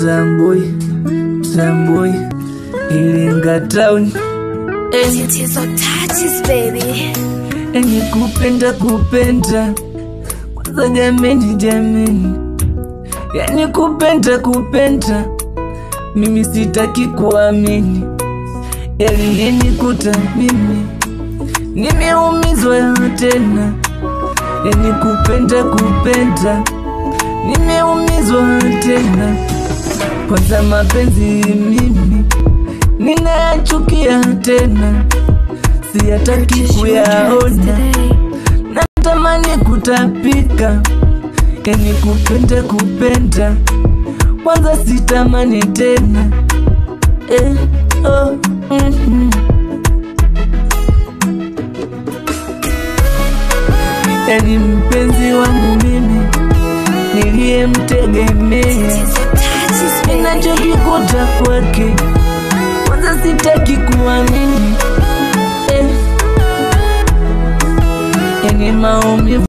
Tambui Iringa town. Tatizo touches baby. Enye kupenda kwanza jameni. Yani kupenda mimi sitaki kuamini. Yalinikuta mimi nimeumizwa tena. Yani kupenda nimeumizwa tena. Kwanza mapenzi mimi ninayachukia tena. Siyataki kuyaona, natamani kutapika. Yani kupenda kwanza sitamani tena. Yani mpenzi wangu mimi niliyemtegemea, ninachokikuta kwake kwanza sitaki kuamini. Yani maumivu